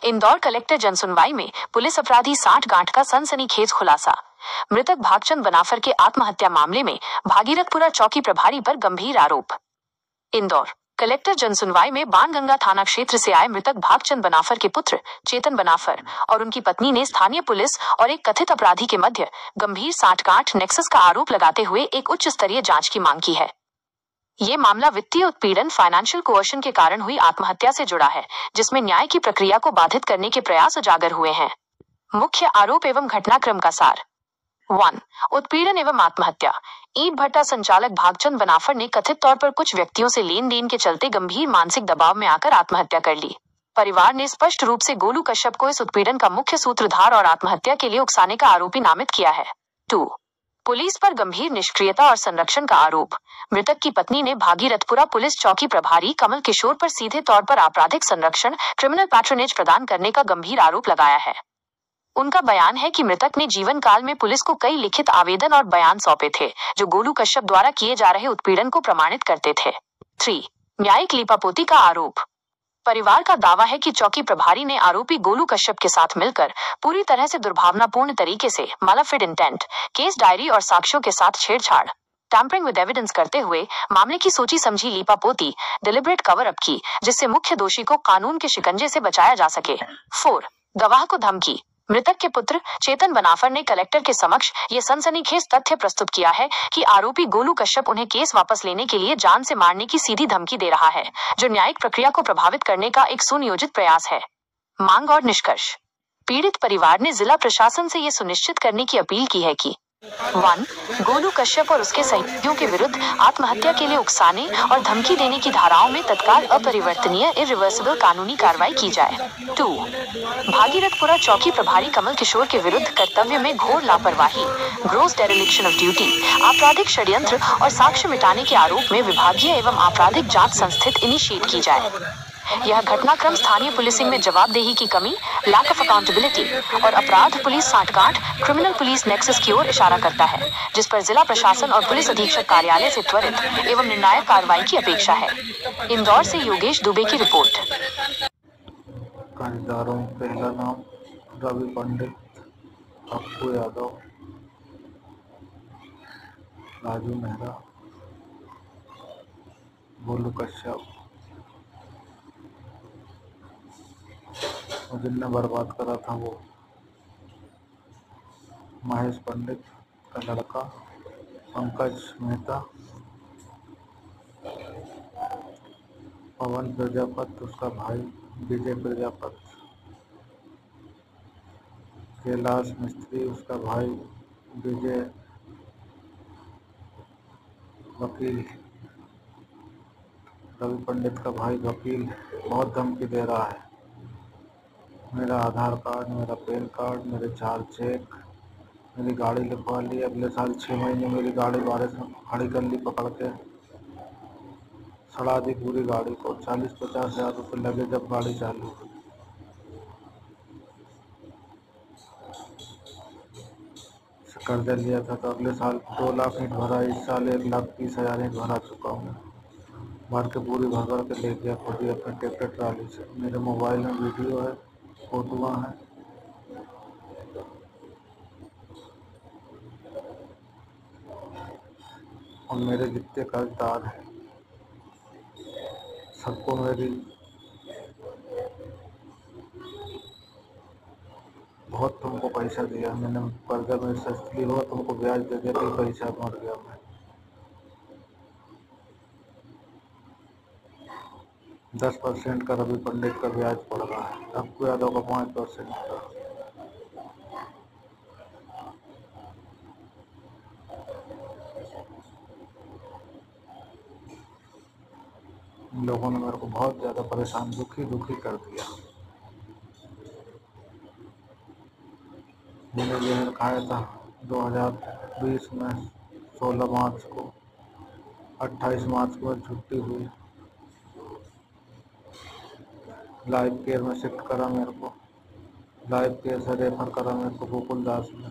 Indore collector जनसुनवाई में police अपराधी साठगांठ का सनसनीखेज खुलासा। मृतक भागचंद बनाफर के आत्महत्या मामले में भागीरथपुरा चौकी प्रभारी पर गंभीर आरोप। इंदौर कलेक्टर जनसुनवाई में बाणगंगा थाना क्षेत्र से आए मृतक भागचंद बनाफर के पुत्र चेतन बनाफर और उनकी पत्नी ने स्थानीय पुलिस और एक कथित अपराधी के मध्य गंभीर साठगांठ नेक्सस का आरोप लगाते हुए एक उच्च स्तरीय जांच की मांग की है। ये मामला वित्तीय उत्पीड़न फाइनेंशियल कोअर्शन के कारण हुई आत्महत्या से जुड़ा है, जिसमें न्याय की प्रक्रिया को बाधित करने के प्रयास उजागर हुए हैं। मुख्य आरोप एवं घटनाक्रम का सार। 1. उत्पीड़न एवं आत्महत्या। ईंट भट्टा संचालक भागचंद बनाफर ने कथित तौर पर कुछ व्यक्तियों से लेन देन के चलते गंभीर मानसिक दबाव में आकर आत्महत्या कर ली। परिवार ने स्पष्ट रूप से गोलू कश्यप को इस उत्पीड़न का मुख्य सूत्रधार और आत्महत्या के लिए उकसाने का आरोपी नामित किया है। 2. पुलिस पर गंभीर निष्क्रियता और संरक्षण का आरोप। मृतक की पत्नी ने भागीरथपुरा पुलिस चौकी प्रभारी कमल किशोर पर सीधे तौर पर आपराधिक संरक्षण क्रिमिनल पैट्रोनेज प्रदान करने का गंभीर आरोप लगाया है। उनका बयान है कि मृतक ने जीवन काल में पुलिस को कई लिखित आवेदन और बयान सौंपे थे, जो गोलू कश्यप द्वारा किए जा रहे उत्पीड़न को प्रमाणित करते थे। 3. न्यायिक लीपापोती का आरोप। परिवार का दावा है कि चौकी प्रभारी ने आरोपी गोलू कश्यप के साथ मिलकर पूरी तरह से दुर्भावनापूर्ण तरीके से मालाफिड इंटेंट, केस डायरी और साक्ष्यों के साथ छेड़छाड़, टैंपरिंग विद एविडेंस करते हुए मामले की सोची समझी लीपापोती, डिलिब्रेट कवर अप की, जिससे मुख्य दोषी को कानून के शिकंजे से बचाया जा सके। 4. गवाह को धमकी। मृतक के पुत्र चेतन बनाफर ने कलेक्टर के समक्ष ये सनसनीखेज तथ्य प्रस्तुत किया है कि आरोपी गोलू कश्यप उन्हें केस वापस लेने के लिए जान से मारने की सीधी धमकी दे रहा है, जो न्यायिक प्रक्रिया को प्रभावित करने का एक सुनियोजित प्रयास है। मांग और निष्कर्ष। पीड़ित परिवार ने जिला प्रशासन से ये सुनिश्चित करने की अपील की है कि 1. गोलू कश्यप और उसके सहयोगियों के विरुद्ध आत्महत्या के लिए उकसाने और धमकी देने की धाराओं में तत्काल अपरिवर्तनीय इरिवर्सिबल कानूनी कार्रवाई की जाए। 2. भागीरथपुरा चौकी प्रभारी कमल किशोर के विरुद्ध कर्तव्य में घोर लापरवाही, ग्रोस डेरिलिक्शन ऑफ ड्यूटी, आपराधिक षड्यंत्र और साक्ष्य मिटाने के आरोप में विभागीय एवं आपराधिक जांच संस्थित इनिशिएट की जाए। यह घटनाक्रम स्थानीय पुलिसिंग में जवाबदेही की कमी, लैक ऑफ अकाउंटेबिलिटी और अपराध पुलिस साठगांठ क्रिमिनल पुलिस नेक्सस की ओर इशारा करता है, जिस पर जिला प्रशासन और पुलिस अधीक्षक कार्यालय से त्वरित एवं निर्णायक कार्रवाई की अपेक्षा है। इंदौर से योगेश दुबे की रिपोर्ट। कर्जदारों पहला नाम रवि पंडित, पप्पू यादव, राजू मेहरा, गोलू कश्यप। जिनने बर्बाद करा था वो महेश पंडित का लड़का पंकज मेहता, पवन प्रजापत उसका भाई विजय प्रजापत, कैलाश मिस्त्री उसका भाई विजय वकील, रवि पंडित का भाई वकील बहुत धमकी दे रहा है। मेरा आधार कार्ड, मेरा पैन कार्ड, मेरे 4 चेक, मेरी गाड़ी लिखवा ली, अगले साल 6 महीने मेरी गाड़ी बारिश में खड़ी कर ली, पकड़ के सड़ा दी पूरी गाड़ी को। 40-50 हज़ार रुपये लगे जब गाड़ी चालू हुई। कर्जा लिया था तो अगले साल 2 लाख ईंट भरा, इस साल 1,30,000 ईंट भरा चुका हूँ। भर के पूरी भर के ले गया खुद ही अपने ट्रैक्टर ट्राली से। मेरे मोबाइल में वीडियो है, फोटोआँ हैं। और मेरे जितने कर्जदार हैं सबको मेरी बहुत तुमको पैसा दिया, मैंने कर्जा में सस्ती हो तुमको ब्याज दे दिया, तो पैसा मर गया मैं। 10% का रवि पंडित का ब्याज पड़ रहा है, पप्पू यादव का 5% का। इन लोगों ने मेरे को बहुत ज़्यादा परेशान दुखी कर दिया। मैंने जहर खाया था 2020 में 16 मार्च को, 28 मार्च को छुट्टी हुई। लाइव केयर में शिफ्ट करा मेरे को, लाइव केयर से रेफर करा मेरे को गोकुलदास में।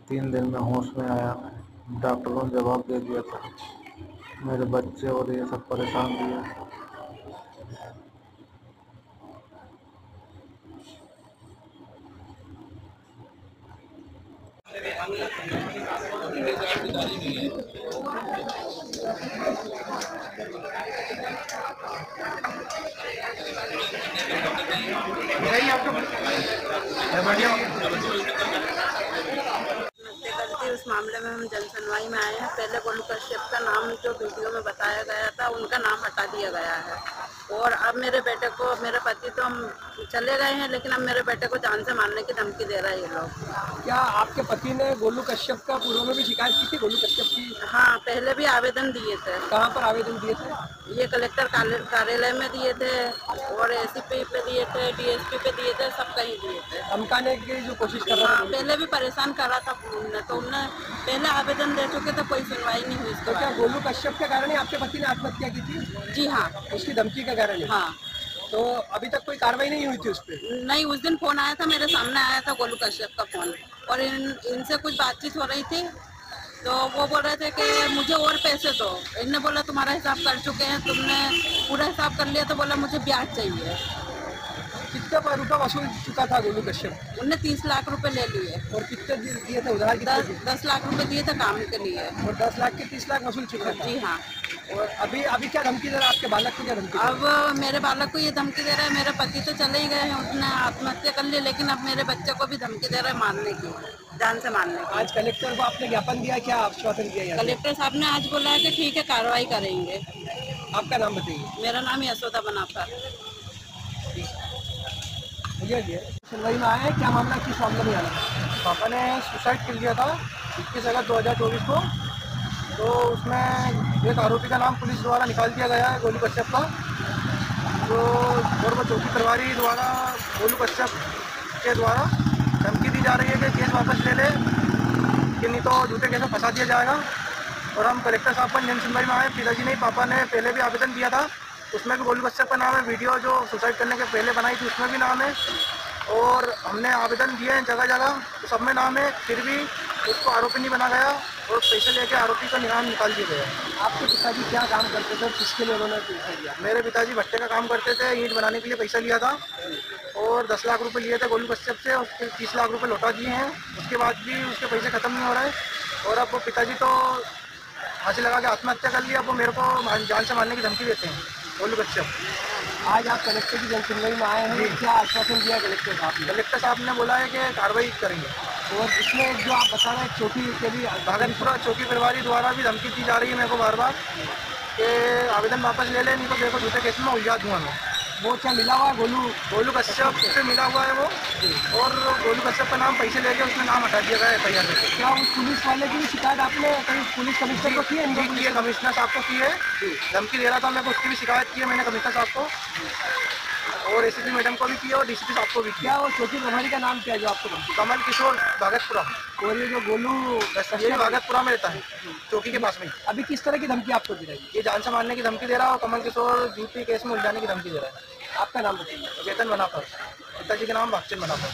3 दिन में होश में आया मैं। डॉक्टरों ने जवाब दे दिया था। मेरे बच्चे और ये सब परेशान दिए। उस मामले में हम जन सुनवाई में आए हैं। पहले गोलू कश्यप का नाम जो वीडियो में बताया गया था उनका नाम हटा दिया गया है और अब मेरे बेटे को, मेरे पति तो हम चले गए हैं, लेकिन अब मेरे बेटे को जान से मारने की धमकी दे रहा है ये लोग। क्या आपके पति ने गोलू कश्यप का पूर्व में भी शिकायत की थी गोलू कश्यप की? हाँ, पहले भी आवेदन दिए थे। कहाँ पर आवेदन दिए थे? ये कलेक्टर कार्यालय में दिए थे और एसीपी पे दिए थे, डीएसपी पे दिए थे, सब कहीं दिए थे। धमकाने की जो कोशिश कर रहा हाँ, था, पहले भी परेशान करा था उन्होंने, तो उन्होंने पहले आवेदन दे चुके थे, कोई सुनवाई नहीं हुई। तो क्या गोलू कश्यप के कारण ही आपके पति ने आत्महत्या की थी? जी हाँ, उसकी धमकी के कारण? हाँ। तो अभी तक कोई कार्रवाई नहीं हुई थी उस पर? नहीं, उस दिन फोन आया था, मेरे सामने आया था गोलू कश्यप का फोन और इनसे कुछ बातचीत हो रही थी, तो वो बोल रहे थे कि मुझे और पैसे दो। इनने बोला तुम्हारा हिसाब कर चुके हैं, तुमने पूरा हिसाब कर लिया, तो बोला मुझे ब्याज चाहिए। कितना रुपया वसूल चुका था गोलू कश्यप? उनने 30 लाख रुपए ले लिए। और कितने दिए थे उधार? 10 लाख रुपए दिए थे काम के लिए और 10 लाख के 30 लाख वसूल चुका था? जी हाँ। और अभी क्या धमकी दे रहा है आपके बालक को? क्या धमकी? अब मेरे बालक को ये धमकी दे रहा है, मेरे पति तो चले ही गए हैं, उसने आत्महत्या कर ली, लेकिन अब मेरे बच्चे को भी धमकी दे रहा है मारने की, जान से मारने की। आज कलेक्टर को आपने ज्ञापन दिया, क्या आश्वासन दिया? कलेक्टर साहब ने आज बोला है कि ठीक है, कार्रवाई करेंगे। आपका नाम बताइए। मेरा नाम यशोदा बनाकर। सुनवाई में आए हैं, क्या मामला, किस मामले में आना? पापा ने सुसाइड कर लिया था 21 अगस्त 2024 को। तो उसमें एक आरोपी का नाम पुलिस द्वारा निकाल दिया गया है, गोलू कश्यप का। तो और वो चौकी प्रभारी द्वारा गोलू कश्यप के द्वारा धमकी दी जा रही है कि केस वापस ले ले, कि नहीं तो झूठे केस में फंसा दिया जाएगा। और हम कलेक्टर साहब पर जन सुनवाई में आए। पिताजी ने, पापा ने पहले भी आवेदन दिया था, उसमें भी गोलू कश्यप का नाम है। वीडियो जो सुसाइड करने के पहले बनाई थी उसमें भी नाम है। और हमने आवेदन दिए हैं जगह जगह, तो सब में नाम है, फिर भी उसको आरोपी नहीं बना गया और पैसे लेके आरोपी का नाम निकाल दिया गया। आपके पिताजी क्या काम करते थे और किसके लिए उन्होंने पैसा दिया? मेरे पिताजी भट्टे का काम करते थे, ईंट बनाने के लिए पैसा लिया था और 10 लाख रुपए लिए थे गोलू कश्यप से, उसके 30 लाख रुपए लौटा दिए हैं। उसके बाद भी उसके पैसे खत्म नहीं हो रहे और अब वो पिताजी तो फांसी लगा के आत्महत्या कर लिया। अब वो मेरे को जान से मारने की धमकी देते हैं गोलू कश्यप। आज आप कलेक्टर की जन सुनवाई में आए हैं, क्या आश्वासन दिया कलेक्टर साहब ने? कलेक्टर साहब ने बोला है कि कार्रवाई करेंगे। और इसमें जो आप बता रहे हैं चौकी के भी भागलपुरा चौकी प्रभारी द्वारा भी धमकी दी जा रही है मेरे को बार बार कि आवेदन वापस ले ले, नहीं तो देखो झूठे केस में उलझा दूंगा मैं। वो क्या मिला हुआ है गोलू कश्यप से मिला हुआ है वो, और गोलू कश्यप का नाम पैसे लेके उसमें नाम हटा दिया गया है FIR में। क्या उस पुलिस वाले की भी शिकायत आपने कहीं पुलिस कमिश्नर को की है? की है, कमिश्नर साहब को की है। धमकी दे रहा था मेरे को, उसकी भी शिकायत की है मैंने कमिश्नर साहब को, और ACP मैडम को भी किया और DCP साहब को भी किया। क्या वो चौकी प्रभारी का नाम क्या है जो आपको? कमल किशोर भागलपुरा। और ये जो गोलू ये भागलपुरा में रहता है, चौकी के पास में। अभी किस तरह की धमकी आपको दे रही है? ये जान से मारने की धमकी दे रहा है और कमल किशोर झूठी केस में उलझाने की धमकी दे रहा है। आपका नाम बताइए। चेतन बनाकर, पिताजी के नाम भागचंद बनाकर।